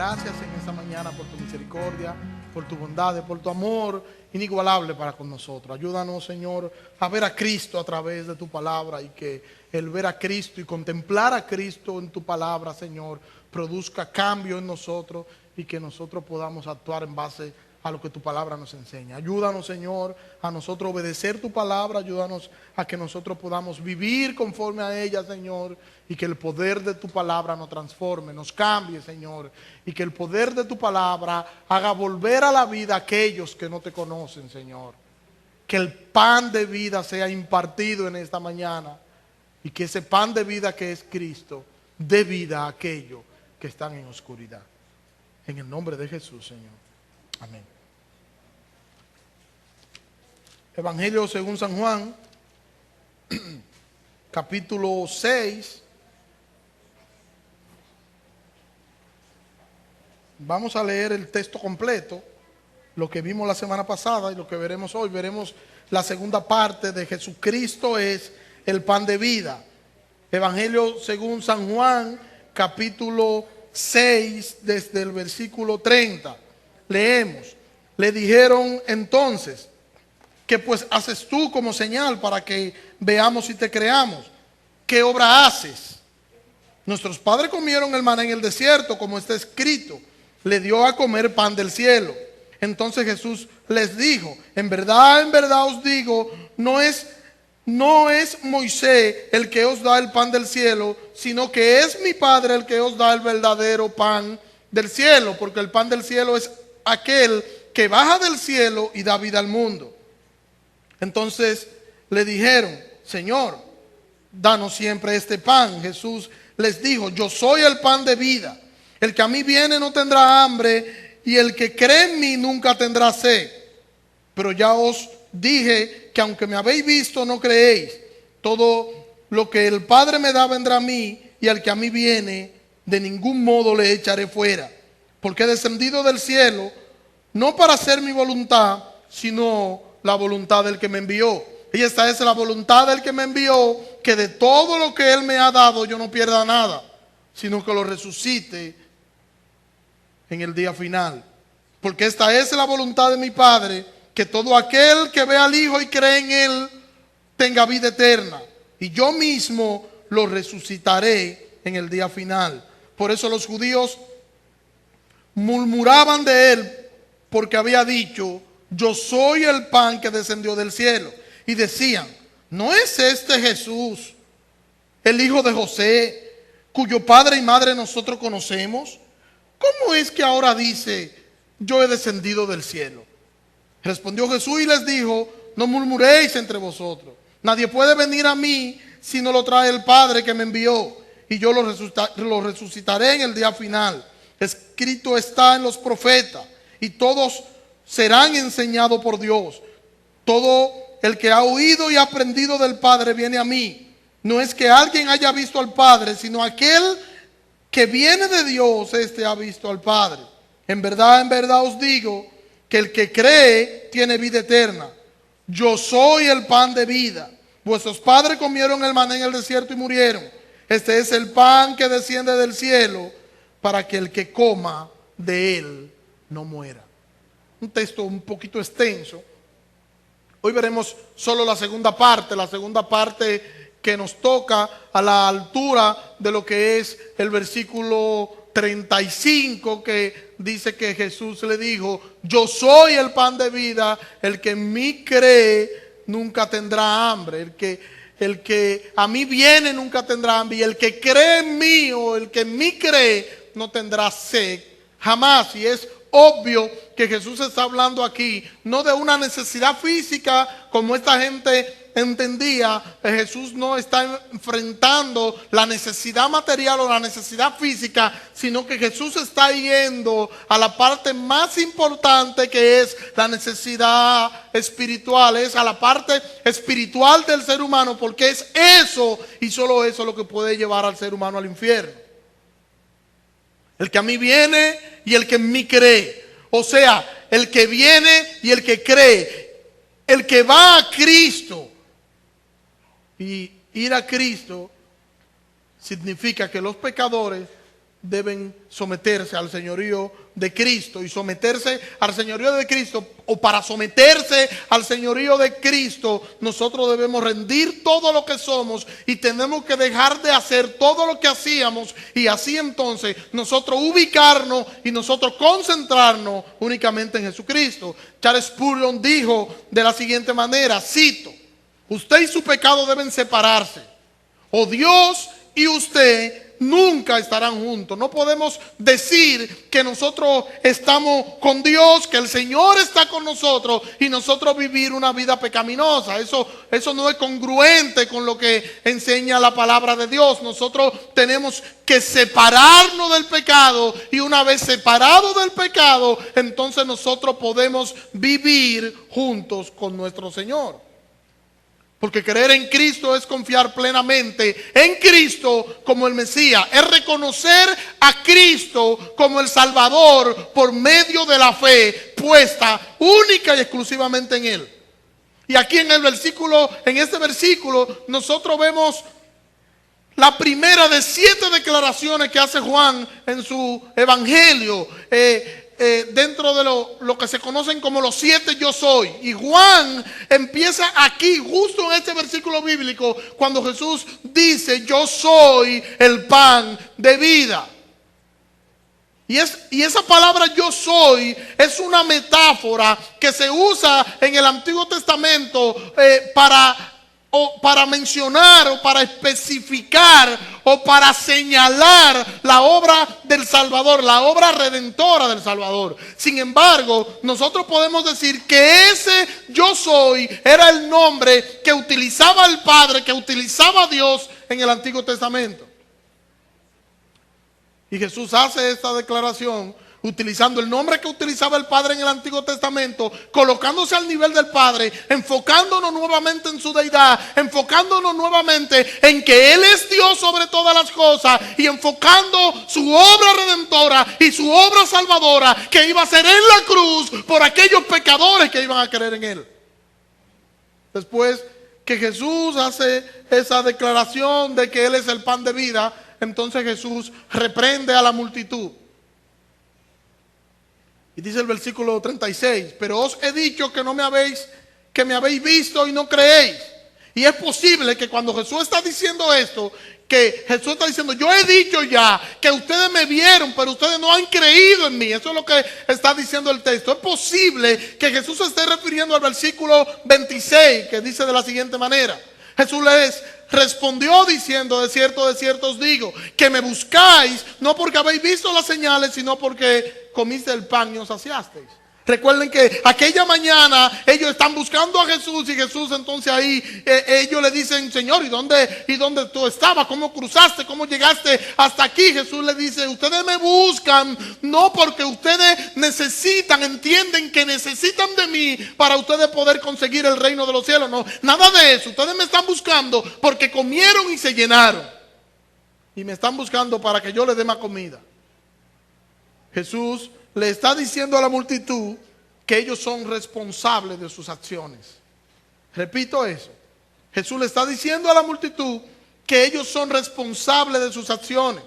gracias en esta mañana por tu misericordia, por tu bondad, por tu amor inigualable para con nosotros. Ayúdanos, Señor, a ver a Cristo a través de tu palabra, y que el ver a Cristo y contemplar a Cristo en tu palabra, Señor, produzca cambio en nosotros y que nosotros podamos actuar en base a lo que tu palabra nos enseña. Ayúdanos, Señor, a nosotros obedecer tu palabra. Ayúdanos a que nosotros podamos vivir conforme a ella, Señor, y que el poder de tu palabra nos transforme, nos cambie, Señor, y que el poder de tu palabra haga volver a la vida a aquellos que no te conocen, Señor. Que el pan de vida sea impartido en esta mañana, y que ese pan de vida que es Cristo dé vida a aquellos que están en oscuridad. En el nombre de Jesús, Señor. Amén. Evangelio según San Juan, capítulo 6. Vamos a leer el texto completo, lo que vimos la semana pasada y lo que veremos hoy. Veremos la segunda parte de Jesucristo es el pan de vida. Evangelio según San Juan, capítulo 6, desde el versículo 30. Leemos: le dijeron entonces: ¿qué pues haces tú como señal para que veamos y te creamos? ¿Qué obra haces? Nuestros padres comieron el maná en el desierto, como está escrito: le dio a comer pan del cielo. Entonces Jesús les dijo: en verdad os digo, no es Moisés el que os da el pan del cielo, sino que es mi Padre el que os da el verdadero pan del cielo, porque el pan del cielo es aquel que baja del cielo y da vida al mundo. Entonces le dijeron: Señor, danos siempre este pan. Jesús les dijo: yo soy el pan de vida. El que a mí viene no tendrá hambre, y el que cree en mí nunca tendrá sed. Pero ya os dije que aunque me habéis visto, no creéis. Todo lo que el Padre me da vendrá a mí, y al que a mí viene, de ningún modo le echaré fuera. Porque he descendido del cielo, no para hacer mi voluntad, sino la voluntad del que me envió. Y esta es la voluntad del que me envió, que de todo lo que Él me ha dado yo no pierda nada, sino que lo resucite en el día final. Porque esta es la voluntad de mi Padre, que todo aquel que ve al Hijo y cree en Él tenga vida eterna, y yo mismo lo resucitaré en el día final. Por eso los judíos murmuraban de Él, porque había dicho: yo soy el pan que descendió del cielo. Y decían: ¿no es este Jesús, el hijo de José, cuyo padre y madre nosotros conocemos? ¿Cómo es que ahora dice: yo he descendido del cielo? Respondió Jesús y les dijo: no murmuréis entre vosotros. Nadie puede venir a mí si no lo trae el Padre que me envió, y yo lo resucitaré en el día final. Escrito está en los profetas, y todos serán enseñados por Dios. Todo el que ha oído y aprendido del Padre viene a mí. No es que alguien haya visto al Padre, sino aquel que viene de Dios, este ha visto al Padre. En verdad os digo, que el que cree tiene vida eterna. Yo soy el pan de vida. Vuestros padres comieron el maná en el desierto y murieron. Este es el pan que desciende del cielo, para que el que coma de él no muera. Un texto un poquito extenso. Hoy veremos solo la segunda parte que nos toca a la altura de lo que es el versículo 35, que dice que Jesús le dijo: yo soy el pan de vida, el que en mí cree nunca tendrá hambre, el que a mí viene nunca tendrá hambre, y el que cree en mí, o el que en mí cree, no tendrá sed jamás. Y es obvio que Jesús está hablando aquí no de una necesidad física como esta gente entendía. Jesús no está enfrentando la necesidad material o la necesidad física, sino que Jesús está yendo a la parte más importante, que es la necesidad espiritual. Es a la parte espiritual del ser humano, porque es eso y solo eso lo que puede llevar al ser humano al infierno. El que a mí viene y el que en mí cree. O sea, el que viene y el que cree. El que va a Cristo. Y ir a Cristo significa que los pecadores deben someterse al señorío de Cristo. Y someterse al señorío de Cristo, o para someterse al señorío de Cristo, nosotros debemos rendir todo lo que somos y tenemos que dejar de hacer todo lo que hacíamos, y así entonces nosotros ubicarnos y nosotros concentrarnos únicamente en Jesucristo. Charles Spurgeon dijo de la siguiente manera, cito: usted y su pecado deben separarse, o Dios y usted nunca estarán juntos. No podemos decir que nosotros estamos con Dios, que el Señor está con nosotros, y nosotros vivir una vida pecaminosa. Eso no es congruente con lo que enseña la palabra de Dios. Nosotros tenemos que separarnos del pecado, y una vez separados del pecado, entonces nosotros podemos vivir juntos con nuestro Señor. Porque creer en Cristo es confiar plenamente en Cristo como el Mesías. Es reconocer a Cristo como el Salvador por medio de la fe puesta única y exclusivamente en Él. Y aquí en este versículo, nosotros vemos la primera de 7 declaraciones que hace Juan en su evangelio. Dentro de lo que se conocen como los 7 yo soy. Y Juan empieza aquí, justo en este versículo bíblico, cuando Jesús dice: yo soy el pan de vida. Y esa palabra yo soy es una metáfora que se usa en el Antiguo Testamento para mencionar, o para especificar, o para señalar la obra del Salvador, la obra redentora del Salvador. Sin embargo, nosotros podemos decir que ese yo soy era el nombre que utilizaba el Padre, que utilizaba Dios en el Antiguo Testamento. Y Jesús hace esta declaración utilizando el nombre que utilizaba el Padre en el Antiguo Testamento, colocándose al nivel del Padre, enfocándonos nuevamente en su deidad, enfocándonos nuevamente en que Él es Dios sobre todas las cosas, y enfocando su obra redentora y su obra salvadora que iba a ser en la cruz por aquellos pecadores que iban a creer en Él. Después que Jesús hace esa declaración de que Él es el pan de vida, entonces Jesús reprende a la multitud. Y dice el versículo 36, pero os he dicho que me habéis visto y no creéis. Y es posible que cuando Jesús está diciendo esto, que Jesús está diciendo: yo he dicho ya que ustedes me vieron, pero ustedes no han creído en mí. Eso es lo que está diciendo el texto. Es posible que Jesús se esté refiriendo al versículo 26, que dice de la siguiente manera: Jesús les respondió diciendo: de cierto os digo, que me buscáis no porque habéis visto las señales, sino porque comiste el pan y os saciasteis. Recuerden que aquella mañana ellos están buscando a Jesús, y Jesús entonces ahí, ellos le dicen: Señor, ¿y dónde tú estabas? ¿Cómo cruzaste? ¿Cómo llegaste hasta aquí? Jesús le dice: ustedes me buscan no porque ustedes entienden que necesitan de mí para ustedes poder conseguir el reino de los cielos. No, nada de eso. Ustedes me están buscando porque comieron y se llenaron, y me están buscando para que yo les dé más comida. Jesús le está diciendo a la multitud que ellos son responsables de sus acciones. Repito eso. Jesús le está diciendo a la multitud que ellos son responsables de sus acciones.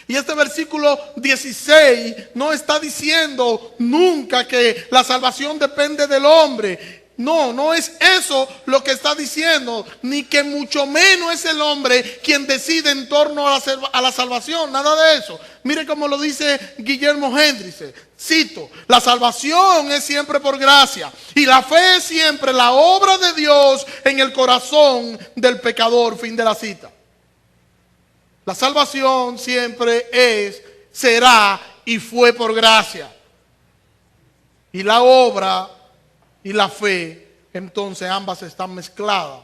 Y este versículo 16 no está diciendo nunca que la salvación depende del hombre. No es eso lo que está diciendo, ni que mucho menos es el hombre quien decide en torno a la salvación, nada de eso. Mire cómo lo dice Guillermo Hendricks, cito: la salvación es siempre por gracia, y la fe es siempre la obra de Dios en el corazón del pecador. Fin de la cita. La salvación siempre es, será y fue por gracia, y la obra y la fe, entonces ambas están mezcladas.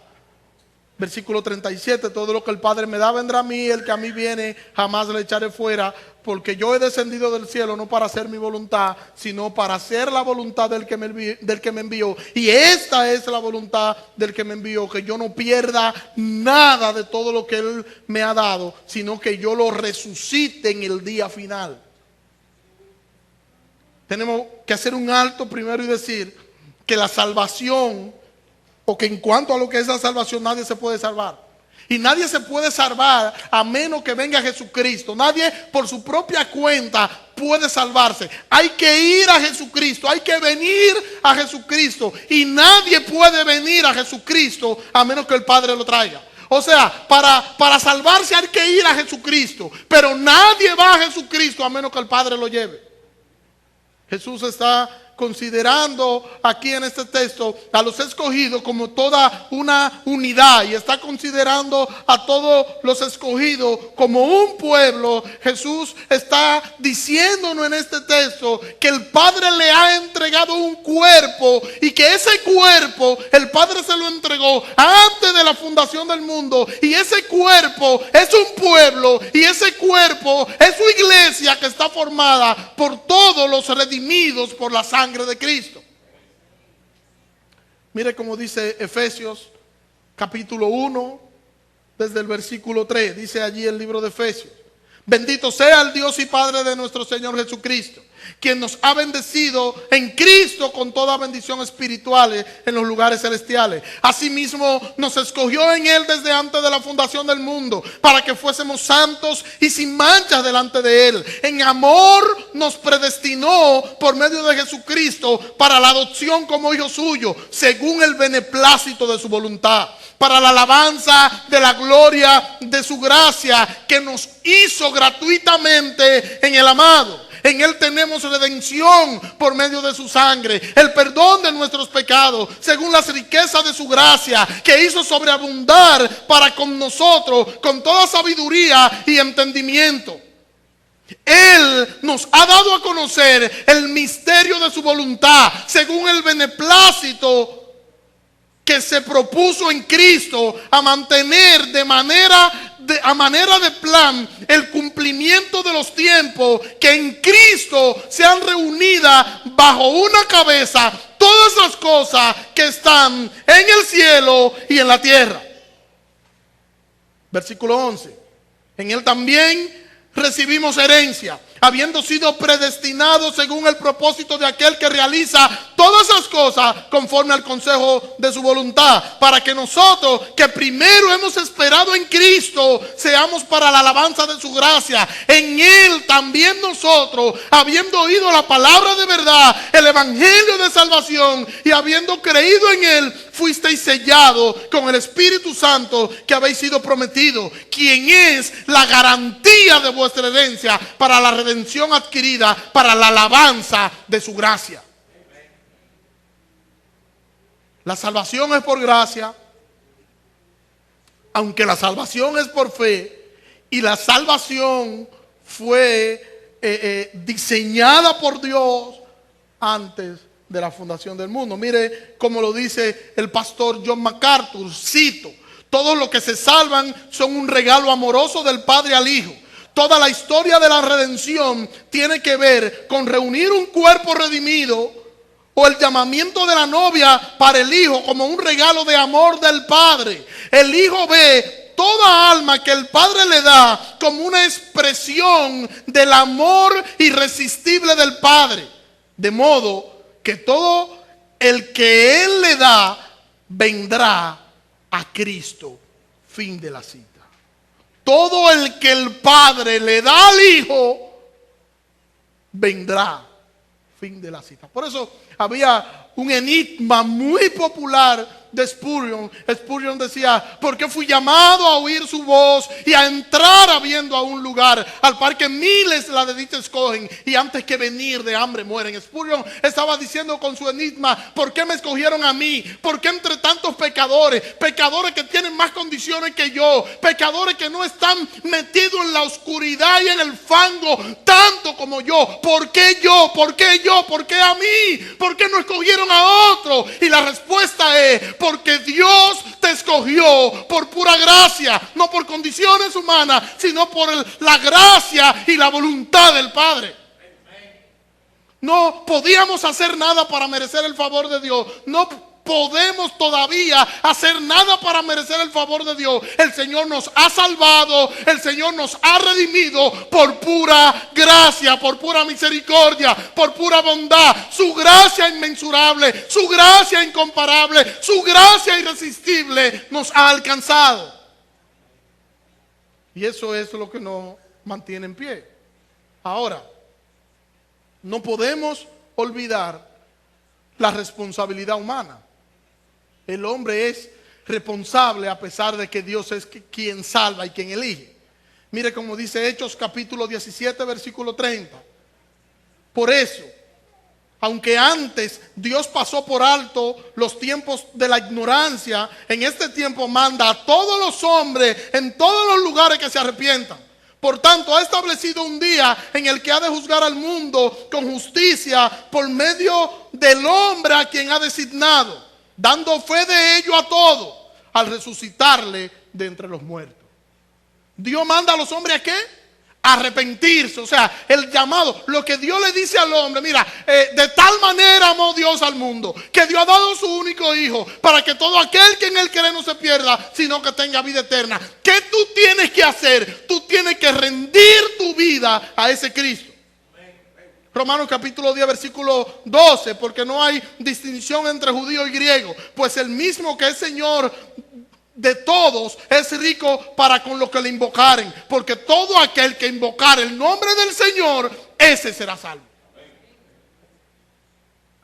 Versículo 37, todo lo que el Padre me da vendrá a mí, el que a mí viene jamás le echaré fuera, porque yo he descendido del cielo no para hacer mi voluntad, sino para hacer la voluntad del que me envió. Y esta es la voluntad del que me envió, que yo no pierda nada de todo lo que Él me ha dado, sino que yo lo resucite en el día final. Tenemos que hacer un alto primero y decir que la salvación, o que en cuanto a lo que es la salvación, nadie se puede salvar. Y nadie se puede salvar a menos que venga Jesucristo. Nadie por su propia cuenta puede salvarse. Hay que ir a Jesucristo, hay que venir a Jesucristo. Y nadie puede venir a Jesucristo a menos que el Padre lo traiga. O sea, para salvarse hay que ir a Jesucristo. Pero nadie va a Jesucristo a menos que el Padre lo lleve. Jesús está considerando aquí en este texto a los escogidos como toda una unidad, y está considerando a todos los escogidos como un pueblo. Jesús está diciéndonos en este texto que el Padre le ha entregado un cuerpo, y que ese cuerpo el Padre se lo entregó antes de la fundación del mundo, y ese cuerpo es un pueblo, y ese cuerpo es su iglesia que está formada por todos los redimidos por la sangre de Cristo. Mire cómo dice Efesios capítulo 1 desde el versículo 3. Dice allí el libro de Efesios: bendito sea el Dios y Padre de nuestro Señor Jesucristo, quien nos ha bendecido en Cristo con toda bendición espiritual en los lugares celestiales. Asimismo nos escogió en Él desde antes de la fundación del mundo, para que fuésemos santos y sin manchas delante de Él. En amor nos predestinó por medio de Jesucristo para la adopción como hijos suyos, según el beneplácito de su voluntad, para la alabanza de la gloria de su gracia, que nos hizo gratuitamente en el amado. En Él tenemos redención por medio de su sangre, el perdón de nuestros pecados, según las riquezas de su gracia, que hizo sobreabundar para con nosotros con toda sabiduría y entendimiento. Él nos ha dado a conocer el misterio de su voluntad, según el beneplácito que se propuso en Cristo, a mantener a manera de plan el cumplimiento de los tiempos, que en Cristo sean reunidas bajo una cabeza todas las cosas que están en el cielo y en la tierra. Versículo 11: en Él también recibimos herencia, habiendo sido predestinados según el propósito de aquel que realiza todas esas cosas conforme al consejo de su voluntad, para que nosotros, que primero hemos esperado en Cristo, seamos para la alabanza de su gracia. En Él también nosotros, habiendo oído la palabra de verdad, el evangelio de salvación, y habiendo creído en Él, fuisteis sellados con el Espíritu Santo que habéis sido prometido, quien es la garantía de vuestra herencia para la redención adquirida para la alabanza de su gracia. La salvación es por gracia, aunque la salvación es por fe, y la salvación fue diseñada por Dios antes de la fundación del mundo. Mire cómo lo dice el pastor John MacArthur, cito: todos los que se salvan son un regalo amoroso del Padre al Hijo. Toda la historia de la redención tiene que ver con reunir un cuerpo redimido, o el llamamiento de la novia para el Hijo como un regalo de amor del Padre. El Hijo ve toda alma que el Padre le da como una expresión del amor irresistible del Padre, de modo que todo el que Él le da vendrá a Cristo. Fin de la cita. Todo el que el Padre le da al Hijo vendrá. Fin de la cita. Por eso había un enigma muy popular de Spurgeon. Spurgeon decía: ¿por qué fui llamado a oír su voz y a entrar habiendo a un lugar al par que miles la de dicha escogen, y antes que venir de hambre mueren? Spurgeon estaba diciendo con su enigma: ¿por qué me escogieron a mí? ¿Por qué entre tantos pecadores que tienen más condiciones que yo, pecadores que no están metidos en la oscuridad y en el fango tanto como yo? ¿Por qué yo? ¿Por qué yo? ¿Por qué a mí? ¿Por qué no escogieron a otro? Y la respuesta es: porque Dios te escogió por pura gracia, no por condiciones humanas, sino por la gracia y la voluntad del Padre. No podíamos hacer nada para merecer el favor de Dios. No podemos todavía hacer nada para merecer el favor de Dios. El Señor nos ha salvado, el Señor nos ha redimido por pura gracia, por pura misericordia, por pura bondad. Su gracia inmensurable, su gracia incomparable, su gracia irresistible nos ha alcanzado. Y eso es lo que nos mantiene en pie. Ahora, no podemos olvidar la responsabilidad humana. El hombre es responsable a pesar de que Dios es quien salva y quien elige. Mire como dice Hechos capítulo 17 versículo 30. Por eso, aunque antes Dios pasó por alto los tiempos de la ignorancia, en este tiempo manda a todos los hombres en todos los lugares que se arrepientan. Por tanto, ha establecido un día en el que ha de juzgar al mundo con justicia por medio del hombre a quien ha designado, dando fe de ello a todos al resucitarle de entre los muertos. Dios manda a los hombres ¿a qué? A arrepentirse. O sea, el llamado, lo que Dios le dice al hombre, mira, de tal manera amó Dios al mundo, que Dios ha dado su único hijo, para que todo aquel que en él cree no se pierda, sino que tenga vida eterna. ¿Qué tú tienes que hacer? Tú tienes que rendir tu vida a ese Cristo. Romanos capítulo 10 versículo 12, porque no hay distinción entre judío y griego, pues el mismo que es Señor de todos es rico para con los que le invocaren, porque todo aquel que invocare el nombre del Señor, ese será salvo.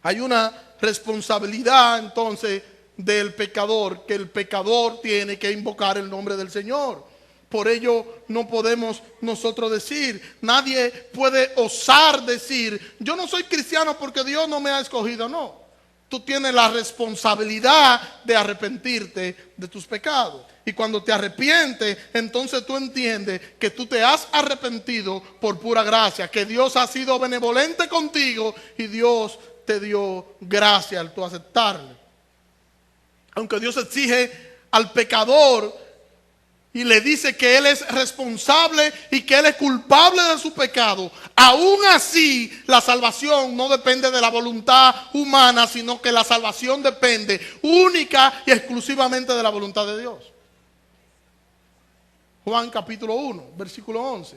Hay una responsabilidad entonces del pecador, que el pecador tiene que invocar el nombre del Señor. Por ello no podemos nosotros decir, nadie puede osar decir, yo no soy cristiano porque Dios no me ha escogido. No, tú tienes la responsabilidad de arrepentirte de tus pecados. Y cuando te arrepientes, entonces tú entiendes que tú te has arrepentido por pura gracia, que Dios ha sido benevolente contigo y Dios te dio gracia al tú aceptarle. Aunque Dios exige al pecador y le dice que él es responsable y que él es culpable de su pecado, aún así la salvación no depende de la voluntad humana, sino que la salvación depende única y exclusivamente de la voluntad de Dios. Juan capítulo 1, versículo 11.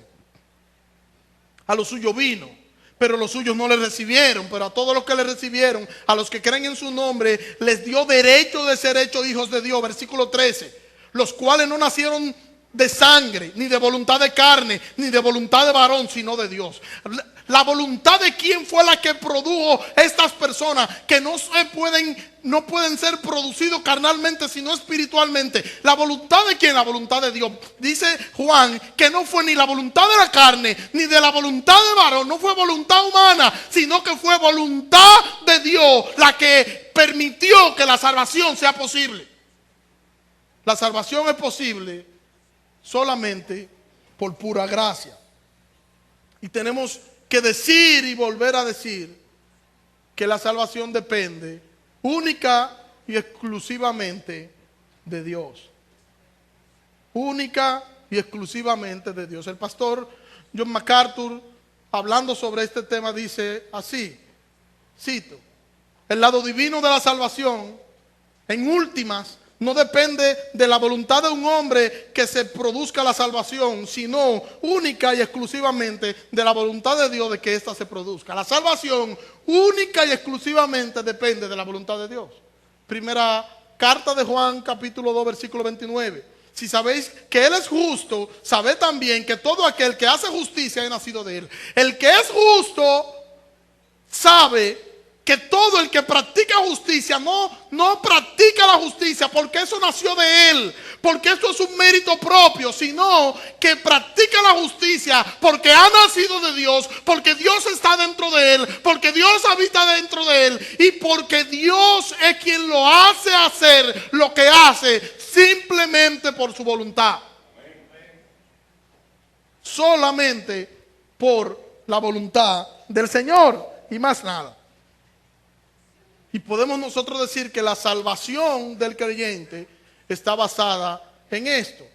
A los suyos vino, pero los suyos no le recibieron, pero a todos los que le recibieron, a los que creen en su nombre, les dio derecho de ser hechos hijos de Dios. Versículo 13. Los cuales no nacieron de sangre, ni de voluntad de carne, ni de voluntad de varón, sino de Dios. La voluntad de quién fue la que produjo estas personas que no pueden ser producidos carnalmente, sino espiritualmente. La voluntad de quién, la voluntad de Dios. Dice Juan que no fue ni la voluntad de la carne, ni de la voluntad de varón, no fue voluntad humana, sino que fue voluntad de Dios la que permitió que la salvación sea posible. La salvación es posible solamente por pura gracia. Y tenemos que decir y volver a decir que la salvación depende única y exclusivamente de Dios. Única y exclusivamente de Dios. El pastor John MacArthur, hablando sobre este tema, dice así, cito: el lado divino de la salvación, en últimas, no depende de la voluntad de un hombre que se produzca la salvación, sino única y exclusivamente de la voluntad de Dios de que ésta se produzca. La salvación única y exclusivamente depende de la voluntad de Dios. Primera carta de Juan, capítulo 2, versículo 29. Si sabéis que Él es justo, sabed también que todo aquel que hace justicia es nacido de Él. El que es justo sabe que todo el que practica justicia no practica la justicia porque eso nació de él, porque eso es un mérito propio, sino que practica la justicia porque ha nacido de Dios, porque Dios está dentro de él, porque Dios habita dentro de él y porque Dios es quien lo hace hacer lo que hace simplemente por su voluntad. Solamente por la voluntad del Señor y más nada. Y podemos nosotros decir que la salvación del creyente está basada en esto.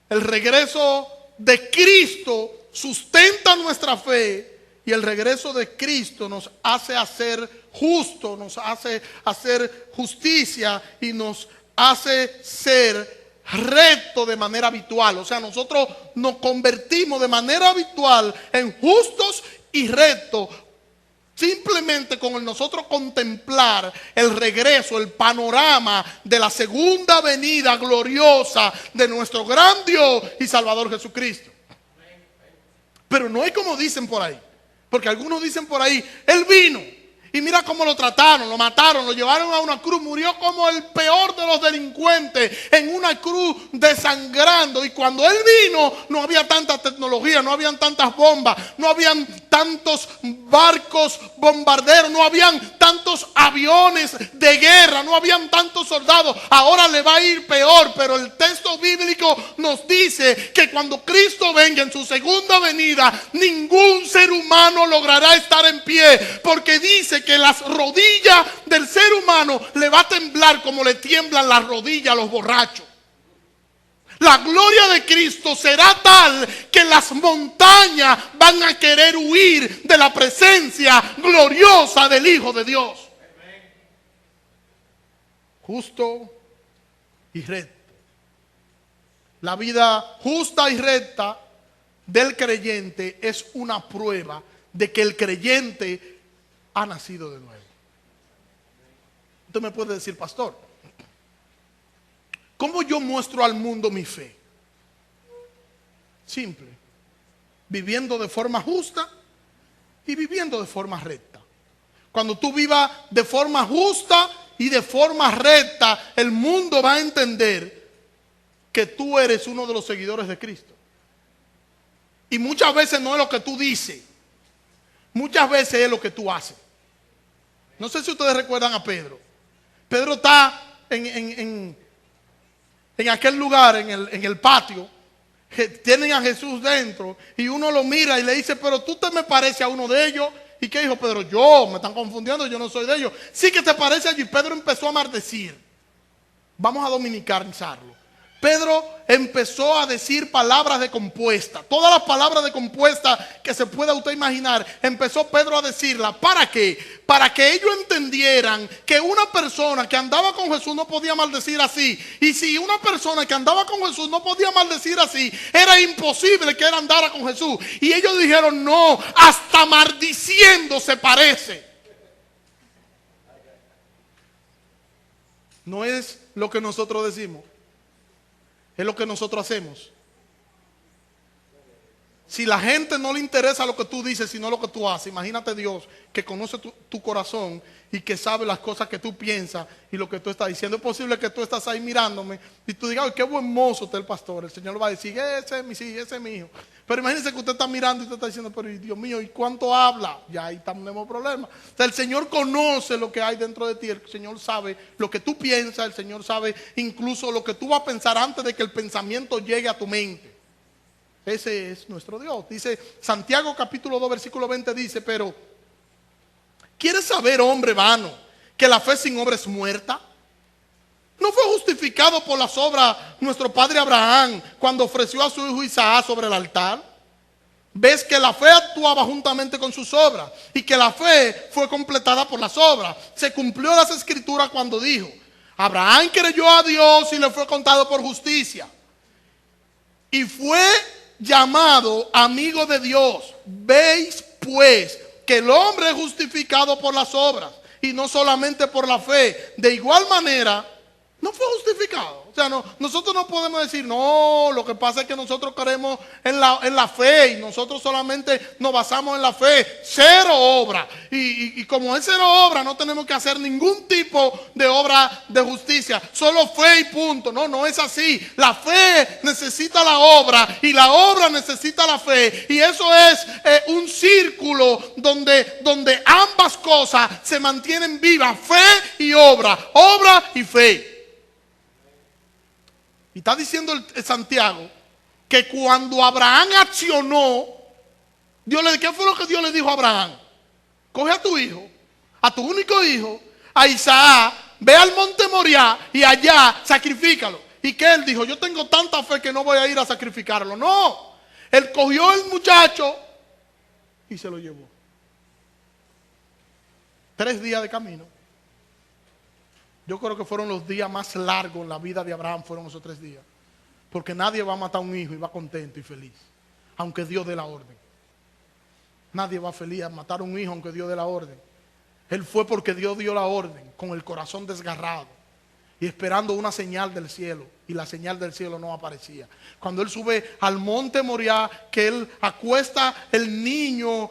El regreso de Cristo sustenta nuestra fe y el regreso de Cristo nos hace hacer justo, nos hace hacer justicia y nos hace ser recto de manera habitual. O sea, nosotros nos convertimos de manera habitual en justos y rectos, Simplemente con el nosotros contemplar el regreso, el panorama de la segunda venida gloriosa de nuestro gran Dios y Salvador Jesucristo. Pero no es como dicen por ahí, porque algunos dicen por ahí, Él vino y mira cómo lo trataron, lo mataron, lo llevaron a una cruz, murió como el peor de los delincuentes en una cruz desangrando. Y cuando Él vino no había tanta tecnología, no habían tantas bombas, no habían tantos barcos bombarderos, no habían tantos aviones de guerra, no habían tantos soldados. Ahora le va a ir peor, pero el texto bíblico nos dice que cuando Cristo venga en su segunda venida, ningún ser humano logrará estar en pie, porque dice que las rodillas del ser humano le va a temblar como le tiemblan las rodillas a los borrachos. La gloria de Cristo será tal que las montañas van a querer huir de la presencia gloriosa del Hijo de Dios. Justo y recto. La vida justa y recta del creyente es una prueba de que el creyente ha nacido de nuevo. Usted me puede decir, pastor, ¿cómo yo muestro al mundo mi fe? Simple, viviendo de forma justa y viviendo de forma recta. Cuando tú vivas de forma justa y de forma recta, el mundo va a entender que tú eres uno de los seguidores de Cristo. Y muchas veces no es lo que tú dices, muchas veces es lo que tú haces. No sé si ustedes recuerdan a Pedro. Pedro está en aquel lugar, en el patio. Tienen a Jesús dentro y uno lo mira y le dice, pero tú te me pareces a uno de ellos. ¿Y qué dijo Pedro? Yo, me están confundiendo, yo no soy de ellos. Sí que te parece allí. Pedro empezó a maldecir. Vamos a dominicanizarlo. Pedro empezó a decir palabras de compuesta. Todas las palabras de compuesta que se pueda usted imaginar, empezó Pedro a decirlas. ¿Para qué? Para que ellos entendieran que una persona que andaba con Jesús no podía maldecir así. Y si una persona que andaba con Jesús no podía maldecir así, era imposible que él andara con Jesús. Y ellos dijeron, no, hasta maldiciendo se parece. No es lo que nosotros decimos. Es lo que nosotros hacemos. Si la gente no le interesa lo que tú dices, sino lo que tú haces, imagínate Dios que conoce tu corazón y que sabe las cosas que tú piensas y lo que tú estás diciendo. Es posible que tú estás ahí mirándome y tú digas, ay, qué buen mozo está el pastor. El Señor va a decir, ese es mi hijo, ese es mi hijo. Pero imagínese que usted está mirando y usted está diciendo, pero Dios mío, ¿y cuánto habla? Ya ahí tenemos problemas. O sea, el Señor conoce lo que hay dentro de ti. El Señor sabe lo que tú piensas. El Señor sabe incluso lo que tú vas a pensar antes de que el pensamiento llegue a tu mente. Ese es nuestro Dios. Dice Santiago capítulo 2 versículo 20, dice, pero ¿quieres saber, hombre vano, que la fe sin obra es muerta? ¿No fue justificado por las obras nuestro padre Abraham cuando ofreció a su hijo Isaac sobre el altar? Ves que la fe actuaba juntamente con sus obras y que la fe fue completada por las obras. Se cumplió las escrituras cuando dijo, Abraham creyó a Dios y le fue contado por justicia. Y fue llamado amigo de Dios. Veis pues que el hombre es justificado por las obras y no solamente por la fe. De igual manera, no fue justificado. O sea, nosotros no podemos decir, no, lo que pasa es que nosotros creemos en la fe y nosotros solamente nos basamos en la fe. Cero obra. Y como es cero obra, no tenemos que hacer ningún tipo de obra de justicia. Solo fe y punto. No, no es así. La fe necesita la obra y la obra necesita la fe. Y eso es un círculo donde ambas cosas se mantienen vivas. Fe y obra. Obra y fe. Y está diciendo el Santiago que cuando Abraham accionó, ¿qué fue lo que Dios le dijo a Abraham? Coge a tu hijo, a tu único hijo, a Isaac, ve al monte Moriah y allá sacrifícalo. ¿Y qué él dijo? Yo tengo tanta fe que no voy a ir a sacrificarlo. No, él cogió al muchacho y se lo llevó. 3 días de camino. Yo creo que fueron los días más largos en la vida de Abraham, fueron esos 3 días. Porque nadie va a matar a un hijo y va contento y feliz, aunque Dios dé la orden. Nadie va feliz a matar a un hijo aunque Dios dé la orden. Él fue porque Dios dio la orden, con el corazón desgarrado y esperando una señal del cielo, y la señal del cielo no aparecía. Cuando él sube al monte Moriah, que él acuesta el niño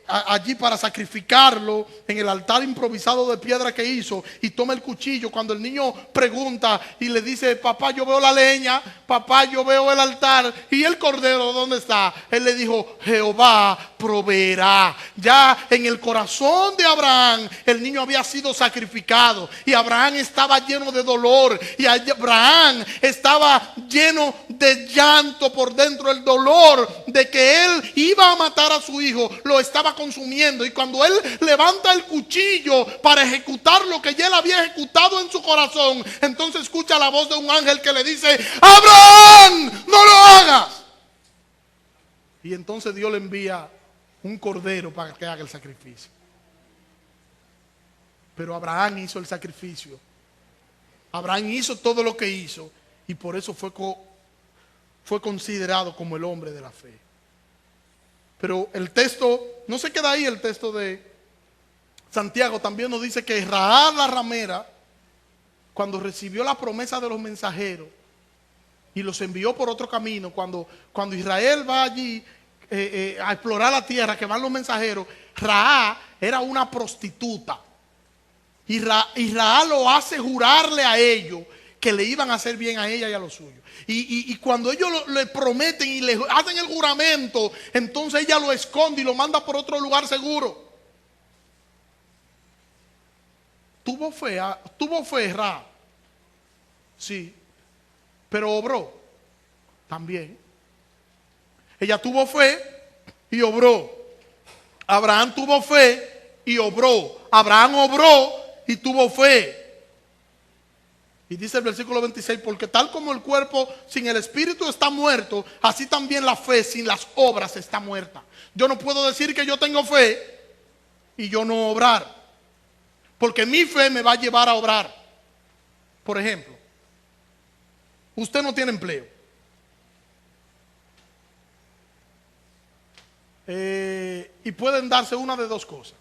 allí para sacrificarlo en el altar improvisado de piedra que hizo, y toma el cuchillo. Cuando el niño pregunta y le dice: papá, yo veo la leña, papá, yo veo el altar, y el cordero, ¿dónde está? Él le dijo: Jehová proveerá. Ya en el corazón de Abraham el niño había sido sacrificado, y Abraham estaba lleno de dolor, y Abraham estaba lleno de llanto por dentro. El dolor de que él iba a matar a su hijo lo estaba consumiendo, y cuando él levanta el cuchillo para ejecutar lo que ya él había ejecutado en su corazón, entonces escucha la voz de un ángel que le dice: Abraham, no lo hagas. Y entonces Dios le envía un cordero para que haga el sacrificio. Pero Abraham hizo el sacrificio. Abraham hizo todo lo que hizo, y por eso fue considerado como el hombre de la fe. Pero el texto no se queda ahí. El texto de Santiago también nos dice que Rahab la ramera, cuando recibió la promesa de los mensajeros y los envió por otro camino, cuando Israel va allí a explorar la tierra, que van los mensajeros, Rahab era una prostituta. Y Rahab lo hace jurarle a ellos que le iban a hacer bien a ella y a los suyos. Y cuando ellos le prometen y le hacen el juramento, entonces ella lo esconde y lo manda por otro lugar seguro. Tuvo fe Rahab, sí, pero obró también. Ella tuvo fe y obró. Abraham tuvo fe y obró. Abraham obró y tuvo fe. Y dice el versículo 26: porque tal como el cuerpo sin el espíritu está muerto, así también la fe sin las obras está muerta. Yo no puedo decir que yo tengo fe y yo no obrar, porque mi fe me va a llevar a obrar. Por ejemplo, usted no tiene empleo. Y pueden darse una de dos cosas.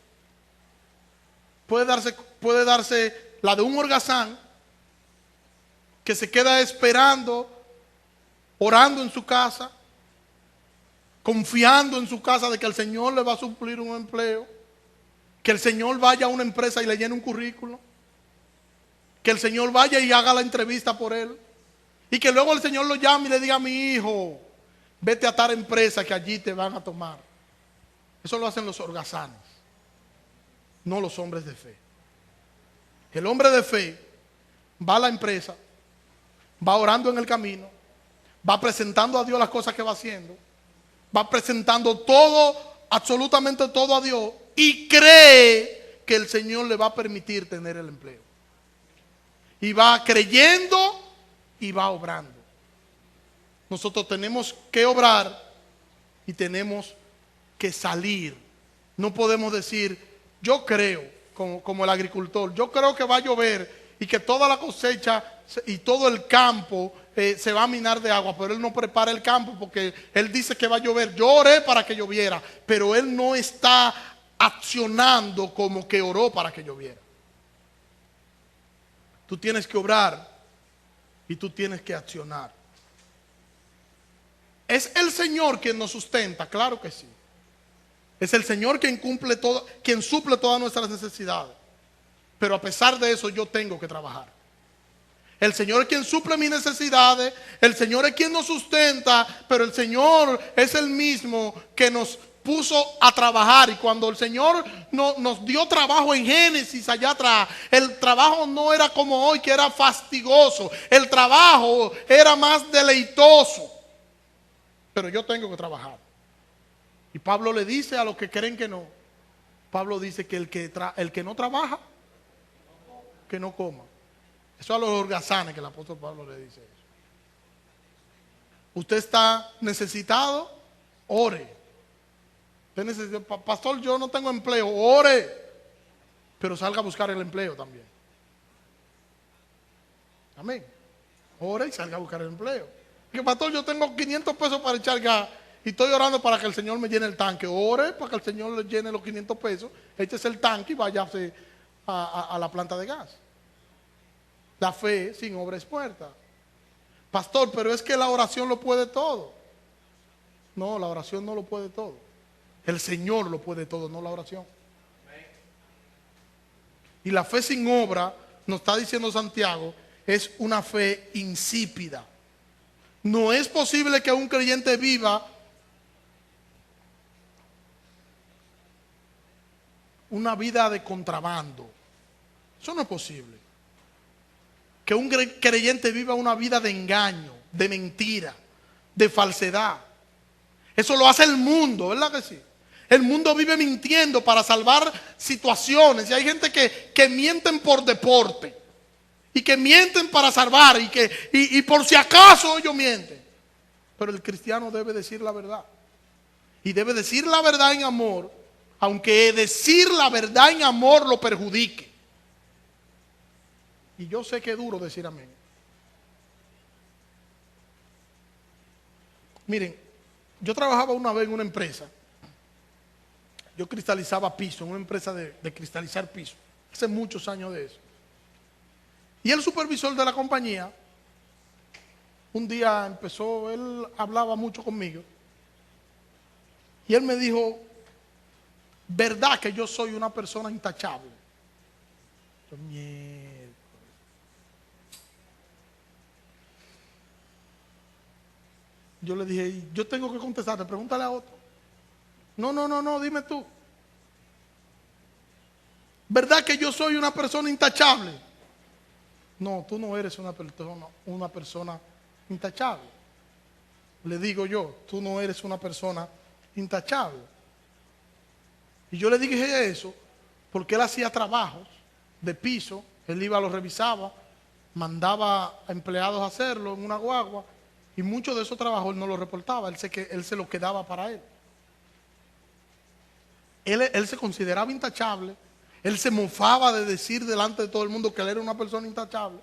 Puede darse la de un holgazán que se queda esperando, orando en su casa, confiando en su casa de que el Señor le va a suplir un empleo, que el Señor vaya a una empresa y le llene un currículo, que el Señor vaya y haga la entrevista por él, y que luego el Señor lo llame y le diga: mi hijo, vete a tal empresa que allí te van a tomar. Eso lo hacen los holgazanes, no los hombres de fe. El hombre de fe va a la empresa, va orando en el camino, va presentando a Dios las cosas que va haciendo, va presentando todo, absolutamente todo a Dios, y cree que el Señor le va a permitir tener el empleo. Y va creyendo y va obrando. Nosotros tenemos que obrar y tenemos que salir. No podemos decir: yo creo, como el agricultor, yo creo que va a llover y que toda la cosecha y todo el campo se va a minar de agua, pero él no prepara el campo porque él dice que va a llover. Yo oré para que lloviera, pero él no está accionando como que oró para que lloviera. Tú tienes que obrar y tú tienes que accionar. ¿Es el Señor quien nos sustenta? Claro que sí. Es el Señor quien quien suple todas nuestras necesidades. Pero a pesar de eso yo tengo que trabajar. El Señor es quien suple mis necesidades, el Señor es quien nos sustenta, pero el Señor es el mismo que nos puso a trabajar. Y cuando el Señor nos dio trabajo en Génesis allá atrás, el trabajo no era como hoy, que era fastigoso. El trabajo era más deleitoso. Pero yo tengo que trabajar. Y Pablo le dice a los que creen que no, Pablo dice que el que no trabaja, que no coma. Eso a los holgazanes que el apóstol Pablo le dice eso. Usted está necesitado, ore. Usted necesita: pastor, yo no tengo empleo, ore. Pero salga a buscar el empleo también. Amén. Ore y salga a buscar el empleo. Que pastor, yo tengo 500 pesos para echar gas y estoy orando para que el Señor me llene el tanque. Ore para que el Señor le llene los 500 pesos, échese el tanque y vaya a la planta de gas. La fe sin obra es muerta. Pastor, pero es que la oración lo puede todo. No, la oración no lo puede todo. El Señor lo puede todo, no la oración. Y la fe sin obra, nos está diciendo Santiago, es una fe insípida. No es posible que un creyente viva una vida de contrabando. Eso no es posible. Que un creyente viva una vida de engaño, de mentira, de falsedad. Eso lo hace el mundo, ¿verdad que sí? El mundo vive mintiendo para salvar situaciones. Y hay gente que mienten por deporte. Y que mienten para salvar. Y por si acaso ellos mienten. Pero el cristiano debe decir la verdad. Y debe decir la verdad en amor. Aunque decir la verdad en amor lo perjudique. Y yo sé que es duro decir amén. Miren, yo trabajaba una vez en una empresa. Yo cristalizaba piso, en una empresa de cristalizar piso. Hace muchos años de eso. Y el supervisor de la compañía, un día empezó, él hablaba mucho conmigo. Y él me dijo, ¿verdad que yo soy una persona intachable? Yo, mierda. Yo le dije, yo tengo que contestarte, pregúntale a otro. No, dime tú. ¿Verdad que yo soy una persona intachable? No, tú no eres una persona intachable. Le digo yo, tú no eres una persona intachable. Y yo le dije eso porque él hacía trabajos de piso, él iba, los revisaba, mandaba a empleados a hacerlo en una guagua, y muchos de esos trabajos él no los reportaba, él se los quedaba para él. Él se consideraba intachable. Él se mofaba de decir delante de todo el mundo que él era una persona intachable.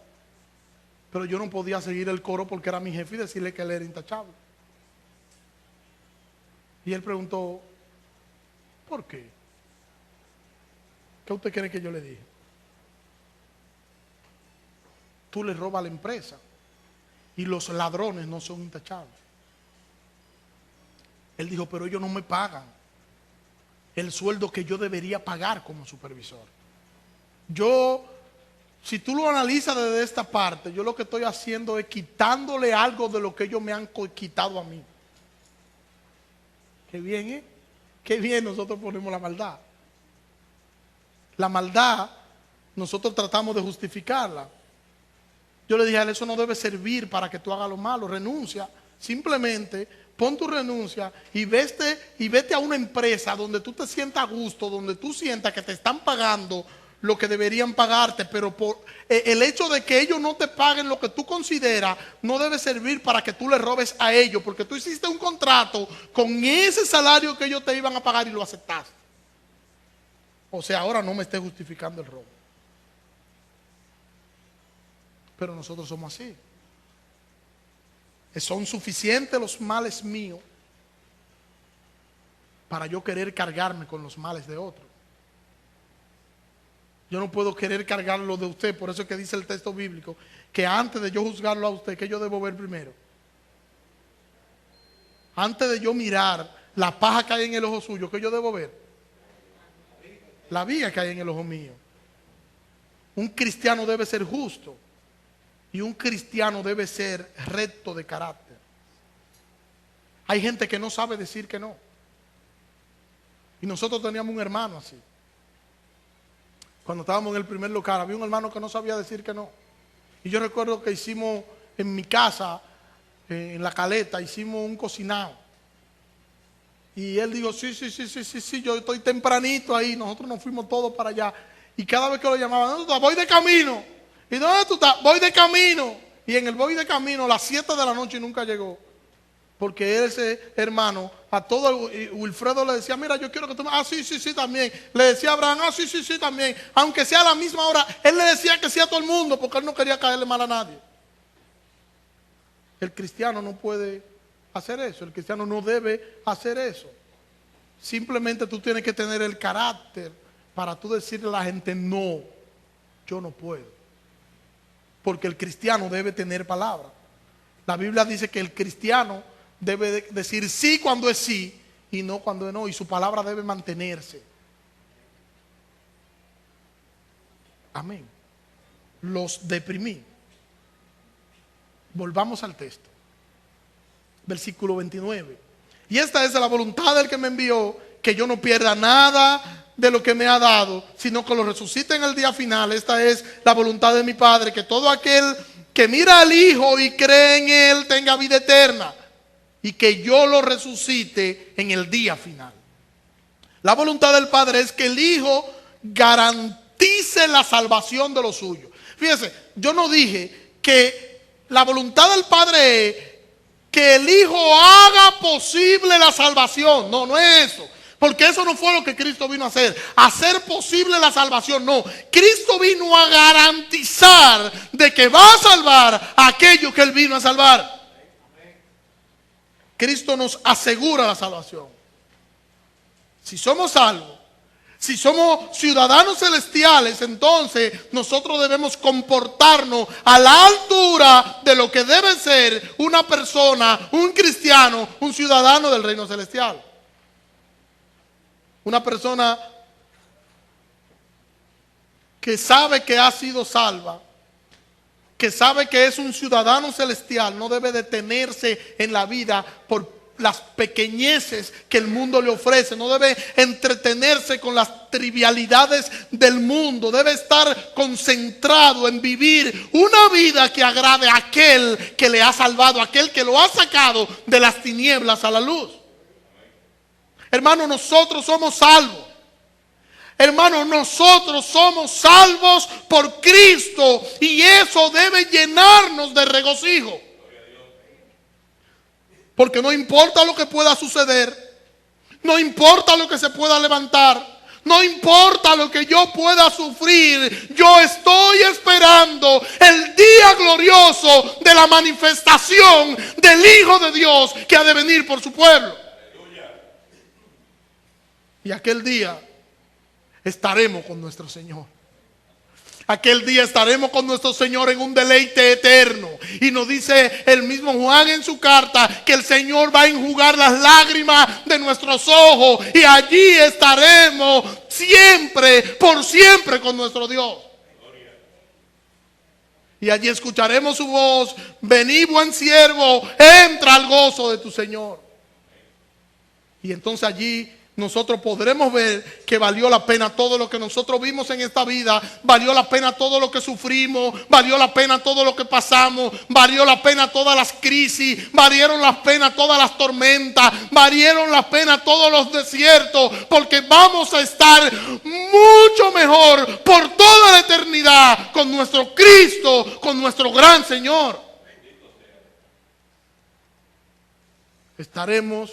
Pero yo no podía seguir el coro porque era mi jefe y decirle que él era intachable. Y él preguntó, ¿por qué? ¿Qué usted cree que yo le dije? Tú le robas a la empresa y los ladrones no son intachables. Él dijo, pero ellos no me pagan el sueldo que yo debería pagar como supervisor. Yo, si tú lo analizas desde esta parte, yo lo que estoy haciendo es quitándole algo de lo que ellos me han quitado a mí. Qué bien, ¿eh? Qué bien nosotros ponemos la maldad. La maldad, nosotros tratamos de justificarla. Yo le dije a él, eso no debe servir para que tú hagas lo malo, renuncia. Simplemente pon tu renuncia y vete a una empresa donde tú te sientas a gusto, donde tú sientas que te están pagando lo que deberían pagarte, pero por el hecho de que ellos no te paguen lo que tú consideras, no debe servir para que tú le robes a ellos, porque tú hiciste un contrato con ese salario que ellos te iban a pagar y lo aceptaste. O sea, ahora no me esté justificando el robo. Pero nosotros somos así. Son suficientes los males míos para yo querer cargarme con los males de otros. Yo no puedo querer cargarlo de usted. Por eso es que dice el texto bíblico que antes de yo juzgarlo a usted, ¿qué yo debo ver primero? Antes de yo mirar la paja que hay en el ojo suyo, ¿qué yo debo ver? La viga que hay en el ojo mío. Un cristiano debe ser justo. Y un cristiano debe ser recto de carácter. Hay gente que no sabe decir que no. Y nosotros teníamos un hermano así. Cuando estábamos en el primer local, había un hermano que no sabía decir que no. Y yo recuerdo que hicimos en mi casa, en La Caleta, hicimos un cocinado. Y él dijo, sí, yo estoy tempranito ahí. Nosotros nos fuimos todos para allá. Y cada vez que lo llamaban, ¿dónde tú estás? Voy de camino. ¿Y dónde tú estás? Voy de camino. Y en el voy de camino a las 7 de la noche nunca llegó. Porque ese hermano, a todo Wilfredo le decía, mira, yo quiero que tú me... Ah, sí, también. Le decía a Abraham, sí, también. Aunque sea a la misma hora, él le decía que sí a todo el mundo porque él no quería caerle mal a nadie. El cristiano no puede hacer eso. El cristiano no debe hacer eso. Simplemente tú tienes que tener el carácter para tú decirle a la gente, no, yo no puedo. Porque el cristiano debe tener palabra. La Biblia dice que el cristiano debe decir sí cuando es sí y no cuando es no. Y su palabra debe mantenerse. Amén. Los deprimí. Volvamos al texto. Versículo 29. Y esta es la voluntad del que me envió, que yo no pierda nada de lo que me ha dado, sino que lo resucite en el día final. Esta es la voluntad de mi Padre, que todo aquel que mira al Hijo y cree en Él tenga vida eterna, y que yo lo resucite en el día final. La voluntad del Padre es que el Hijo garantice la salvación de los suyos. Fíjese, yo no dije que la voluntad del Padre es que el Hijo haga posible la salvación. No, no es eso. Porque eso no fue lo que Cristo vino a hacer posible la salvación. No, Cristo vino a garantizar de que va a salvar a aquellos que Él vino a salvar. Cristo nos asegura la salvación. Si somos salvos, si somos ciudadanos celestiales, entonces nosotros debemos comportarnos a la altura de lo que debe ser una persona, un cristiano, un ciudadano del reino celestial. Una persona que sabe que ha sido salva, que sabe que es un ciudadano celestial, no debe detenerse en la vida por las pequeñeces que el mundo le ofrece. No debe entretenerse con las trivialidades del mundo. Debe estar concentrado en vivir una vida que agrade a aquel que le ha salvado, aquel que lo ha sacado de las tinieblas a la luz. Hermano, nosotros somos salvos. Hermano, nosotros somos salvos por Cristo, y eso debe llenarnos de regocijo. Porque no importa lo que pueda suceder, no importa lo que se pueda levantar, no importa lo que yo pueda sufrir, yo estoy esperando el día glorioso de la manifestación del Hijo de Dios que ha de venir por su pueblo. Y aquel día estaremos con nuestro Señor. Aquel día estaremos con nuestro Señor en un deleite eterno. Y nos dice el mismo Juan en su carta que el Señor va a enjugar las lágrimas de nuestros ojos. Y allí estaremos siempre, por siempre con nuestro Dios. Y allí escucharemos su voz: vení, buen siervo, entra al gozo de tu Señor. Y entonces allí nosotros podremos ver que valió la pena todo lo que nosotros vimos en esta vida. Valió la pena todo lo que sufrimos. Valió la pena todo lo que pasamos. Valió la pena todas las crisis. Valieron la pena todas las tormentas. Valieron la pena todos los desiertos. Porque vamos a estar mucho mejor por toda la eternidad con nuestro Cristo, con nuestro gran Señor. Estaremos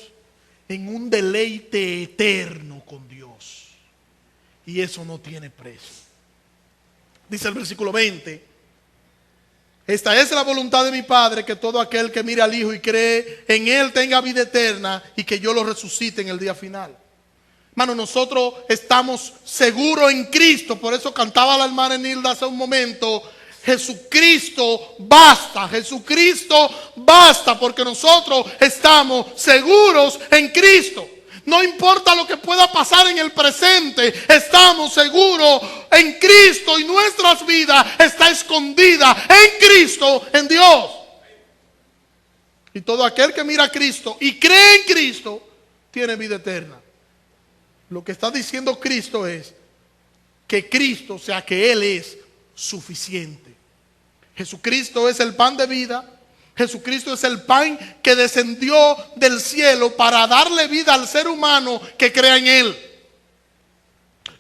en un deleite eterno con Dios. Y eso no tiene precio. Dice el versículo 20: esta es la voluntad de mi Padre, que todo aquel que mire al Hijo y cree en Él tenga vida eterna, y que yo lo resucite en el día final. Hermano, nosotros estamos seguros en Cristo. Por eso cantaba la hermana Nilda hace un momento: Jesucristo basta, Jesucristo basta, porque nosotros estamos seguros en Cristo. No importa lo que pueda pasar en el presente, estamos seguros en Cristo, y nuestras vidas está escondida en Cristo, en Dios. Y todo aquel que mira a Cristo y cree en Cristo tiene vida eterna. Lo que está diciendo Cristo es que Cristo, o sea, que Él es suficiente. Jesucristo es el pan de vida. Jesucristo es el pan que descendió del cielo para darle vida al ser humano que crea en Él.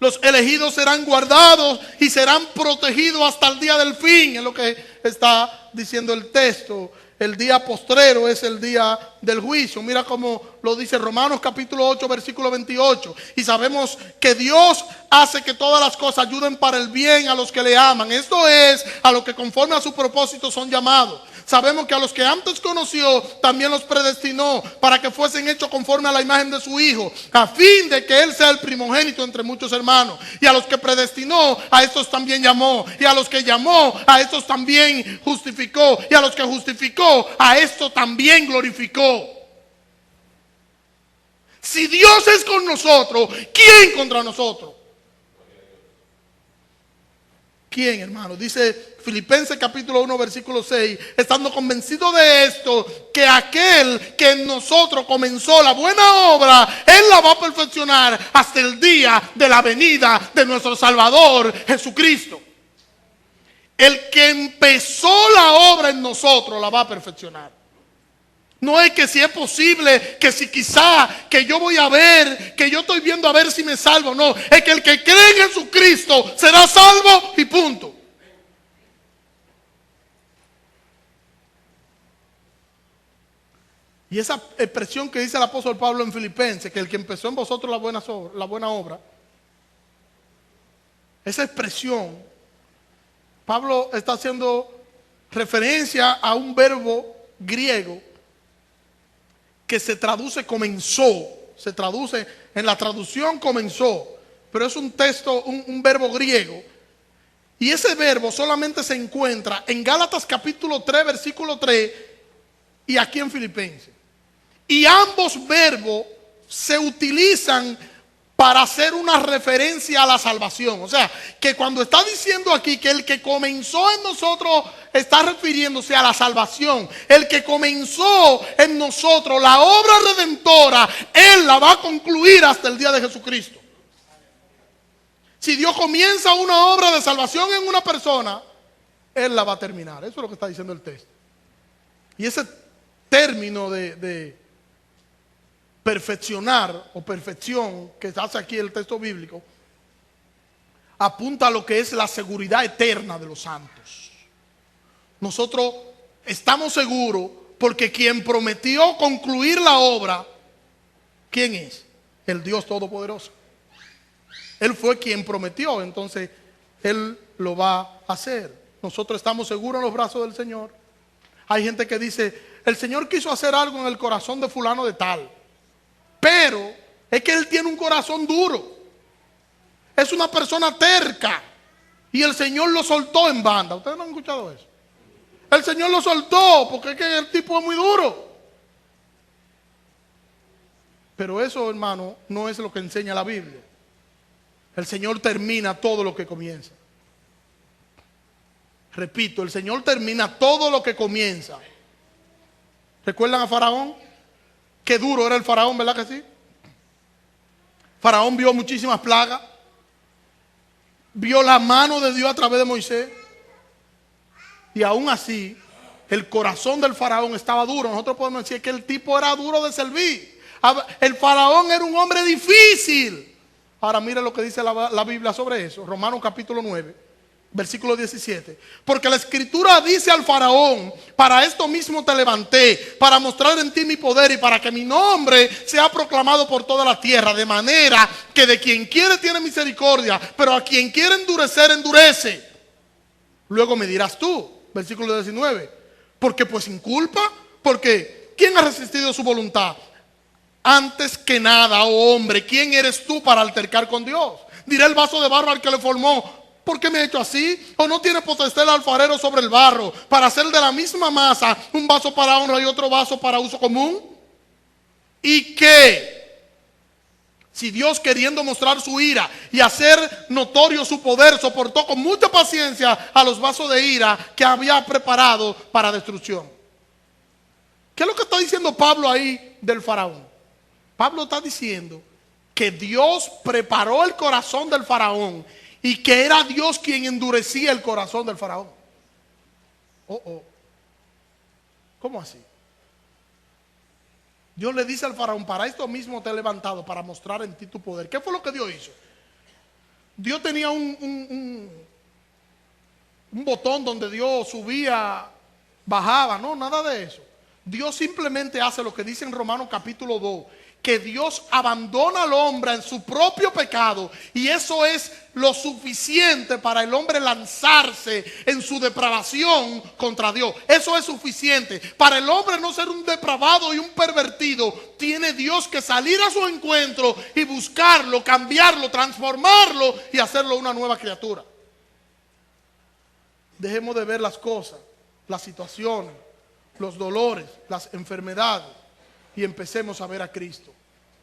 Los elegidos serán guardados y serán protegidos hasta el día del fin. Es lo que está diciendo el texto. El día postrero es el día del juicio. Mira cómo lo dice Romanos capítulo 8, versículo 28. Y sabemos que Dios hace que todas las cosas ayuden para el bien a los que le aman. Esto es, a los que conforme a su propósito son llamados. Sabemos que a los que antes conoció, también los predestinó para que fuesen hechos conforme a la imagen de su Hijo, a fin de que Él sea el primogénito entre muchos hermanos. Y a los que predestinó, a estos también llamó. Y a los que llamó, a estos también justificó. Y a los que justificó, a estos también glorificó. Si Dios es con nosotros, ¿quién contra nosotros? ¿Quién, hermano? Dice Filipenses capítulo 1, versículo 6, estando convencido de esto, que aquel que en nosotros comenzó la buena obra, Él la va a perfeccionar hasta el día de la venida de nuestro Salvador Jesucristo. El que empezó la obra en nosotros la va a perfeccionar. No es que si es posible, que si quizá, que yo voy a ver, que yo estoy viendo a ver si me salvo. No, es que el que cree en Jesucristo será salvo y punto. Y esa expresión que dice el apóstol Pablo en Filipenses, que el que empezó en vosotros la buena obra, esa expresión, Pablo está haciendo referencia a un verbo griego que se traduce comenzó, se traduce en la traducción comenzó, pero es un texto, un verbo griego. Y ese verbo solamente se encuentra en Gálatas capítulo 3, versículo 3 y aquí en Filipenses. Y ambos verbos se utilizan para hacer una referencia a la salvación. O sea, que cuando está diciendo aquí que el que comenzó en nosotros está refiriéndose a la salvación. El que comenzó en nosotros la obra redentora, Él la va a concluir hasta el día de Jesucristo. Si Dios comienza una obra de salvación en una persona, Él la va a terminar. Eso es lo que está diciendo el texto. Y ese término de perfeccionar o perfección que se hace aquí el texto bíblico apunta a lo que es la seguridad eterna de los santos. Nosotros estamos seguros porque quien prometió concluir la obra, ¿quién es? El Dios Todopoderoso. Él fue quien prometió, entonces Él lo va a hacer. Nosotros estamos seguros en los brazos del Señor. Hay gente que dice, el Señor quiso hacer algo en el corazón de fulano de tal, pero es que él tiene un corazón duro. Es una persona terca. Y el Señor lo soltó en banda. ¿Ustedes no han escuchado eso? El Señor lo soltó porque es que el tipo es muy duro. Pero eso, hermano, no es lo que enseña la Biblia. El Señor termina todo lo que comienza. Repito, el Señor termina todo lo que comienza. ¿Recuerdan a Faraón? Qué duro era el faraón, ¿verdad que sí? Faraón vio muchísimas plagas. Vio la mano de Dios a través de Moisés. Y aún así, el corazón del faraón estaba duro. Nosotros podemos decir que el tipo era duro de servir. El faraón era un hombre difícil. Ahora mire lo que dice la Biblia sobre eso. Romanos capítulo 9. Versículo 17. Porque la escritura dice al faraón, para esto mismo te levanté, para mostrar en ti mi poder y para que mi nombre sea proclamado por toda la tierra, de manera que de quien quiere tiene misericordia, pero a quien quiere endurecer, endurece. Luego me dirás tú, versículo 19, porque pues sin culpa, porque ¿quién ha resistido su voluntad? Antes que nada, oh hombre, ¿quién eres tú para altercar con Dios? Dirá el vaso de barro al que le formó, ¿por qué me he hecho así? ¿O no tiene potestad el alfarero sobre el barro para hacer de la misma masa un vaso para honra y otro vaso para uso común? ¿Y qué? Si Dios, queriendo mostrar su ira y hacer notorio su poder, soportó con mucha paciencia a los vasos de ira que había preparado para destrucción. ¿Qué es lo que está diciendo Pablo ahí del faraón? Pablo está diciendo que Dios preparó el corazón del faraón y que era Dios quien endurecía el corazón del faraón. ¿Cómo así? Dios le dice al faraón, para esto mismo te he levantado, para mostrar en ti tu poder. ¿Qué fue lo que Dios hizo? Dios tenía un botón donde Dios subía, bajaba, no, nada de eso. Dios simplemente hace lo que dice en Romanos capítulo 2, que Dios abandona al hombre en su propio pecado, y eso es lo suficiente para el hombre lanzarse en su depravación contra Dios. Eso es suficiente. Para el hombre no ser un depravado y un pervertido, tiene Dios que salir a su encuentro y buscarlo, cambiarlo, transformarlo y hacerlo una nueva criatura. Dejemos de ver las cosas, las situaciones, los dolores, las enfermedades, y empecemos a ver a Cristo.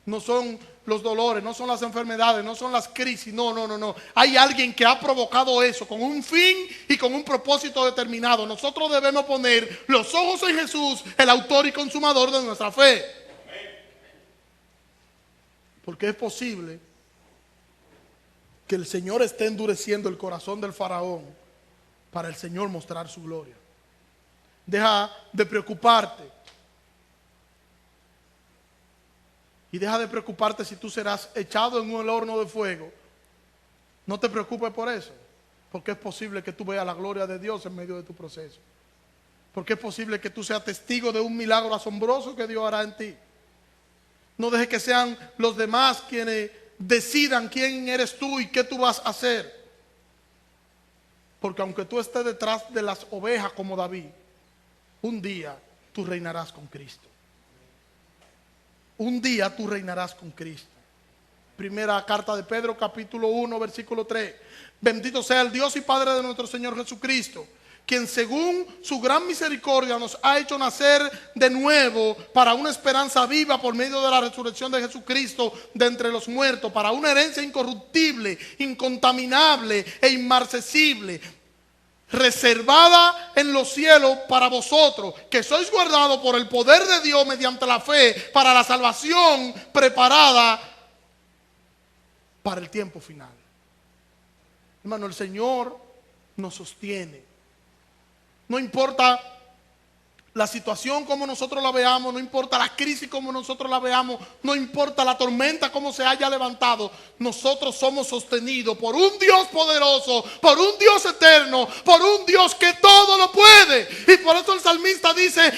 No son los dolores, no son las enfermedades, no son las crisis, no. Hay alguien que ha provocado eso con un fin y con un propósito determinado. Nosotros debemos poner los ojos en Jesús, el autor y consumador de nuestra fe. Porque es posible que el Señor esté endureciendo el corazón del faraón para el Señor mostrar su gloria. Deja de preocuparte. Y deja de preocuparte si tú serás echado en un horno de fuego. No te preocupes por eso, porque es posible que tú veas la gloria de Dios en medio de tu proceso. Porque es posible que tú seas testigo de un milagro asombroso que Dios hará en ti. No dejes que sean los demás quienes decidan quién eres tú y qué tú vas a hacer. Porque aunque tú estés detrás de las ovejas como David, un día tú reinarás con Cristo. Un día tú reinarás con Cristo. Primera carta de Pedro, capítulo 1, versículo 3. Bendito sea el Dios y Padre de nuestro Señor Jesucristo, quien según su gran misericordia nos ha hecho nacer de nuevo para una esperanza viva por medio de la resurrección de Jesucristo de entre los muertos, para una herencia incorruptible, incontaminable e inmarcesible, reservada en los cielos para vosotros, que sois guardados por el poder de Dios mediante la fe para la salvación preparada para el tiempo final. Hermano, el Señor nos sostiene. No importa la situación como nosotros la veamos, no importa la crisis como nosotros la veamos, no importa la tormenta como se haya levantado, nosotros somos sostenidos por un Dios poderoso, por un Dios eterno, por un Dios que todo lo puede. Y por eso el salmista dice,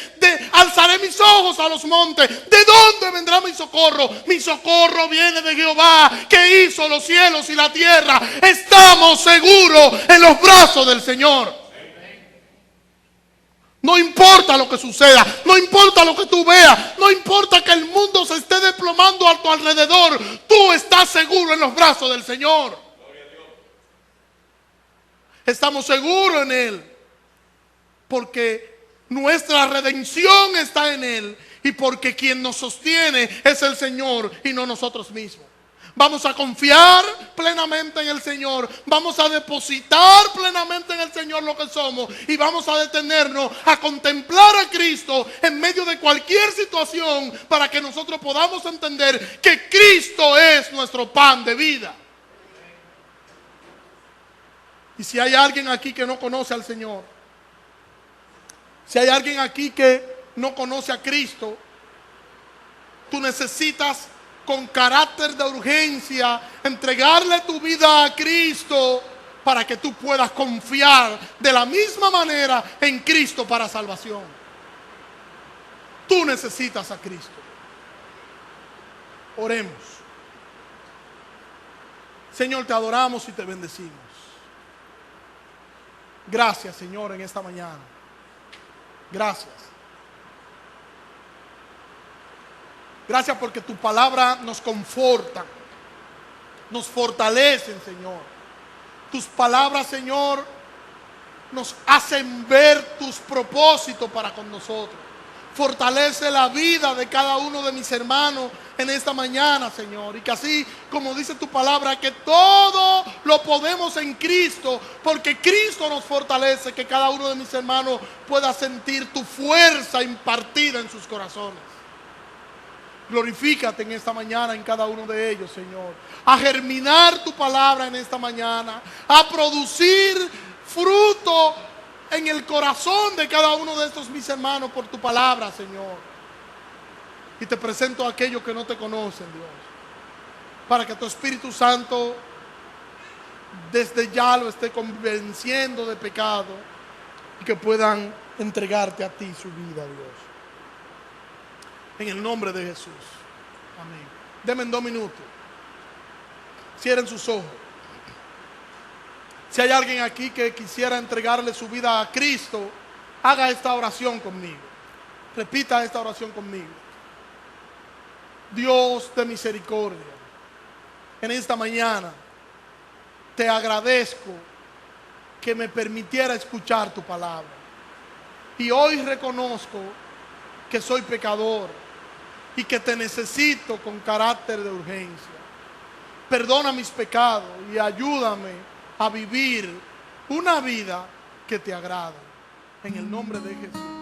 alzaré mis ojos a los montes, ¿de dónde vendrá mi socorro? Mi socorro viene de Jehová, que hizo los cielos y la tierra. Estamos seguros en los brazos del Señor. No importa lo que suceda, no importa lo que tú veas, no importa que el mundo se esté desplomando a tu alrededor, tú estás seguro en los brazos del Señor. Estamos seguros en Él, porque nuestra redención está en Él y porque quien nos sostiene es el Señor y no nosotros mismos. Vamos a confiar plenamente en el Señor. Vamos a depositar plenamente en el Señor lo que somos. Y vamos a detenernos a contemplar a Cristo en medio de cualquier situación, para que nosotros podamos entender que Cristo es nuestro pan de vida. Y si hay alguien aquí que no conoce al Señor, si hay alguien aquí que no conoce a Cristo, tú necesitas con carácter de urgencia entregarle tu vida a Cristo, para que tú puedas confiar de la misma manera en Cristo para salvación. Tú necesitas a Cristo. Oremos. Señor, te adoramos y te bendecimos. Gracias, Señor, en esta mañana. Gracias. Gracias porque tu palabra nos conforta, nos fortalecen, Señor. Tus palabras, Señor, nos hacen ver tus propósitos para con nosotros. Fortalece la vida de cada uno de mis hermanos en esta mañana, Señor. Y que así como dice tu palabra, que todo lo podemos en Cristo, porque Cristo nos fortalece, que cada uno de mis hermanos pueda sentir tu fuerza impartida en sus corazones. Glorifícate en esta mañana en cada uno de ellos, Señor. A germinar tu palabra en esta mañana, a producir fruto en el corazón de cada uno de estos mis hermanos por tu palabra, Señor. Y te presento a aquellos que no te conocen, Dios, para que tu Espíritu Santo desde ya lo esté convenciendo de pecado y que puedan entregarte a ti su vida, Dios. En el nombre de Jesús. Amén. Denme 2 minutos. Cierren sus ojos. Si hay alguien aquí que quisiera entregarle su vida a Cristo, haga esta oración conmigo. Repita esta oración conmigo. Dios de misericordia, en esta mañana te agradezco que me permitiera escuchar tu palabra. Y hoy reconozco que soy pecador y que te necesito con carácter de urgencia. Perdona mis pecados y ayúdame a vivir una vida que te agrada. En el nombre de Jesús.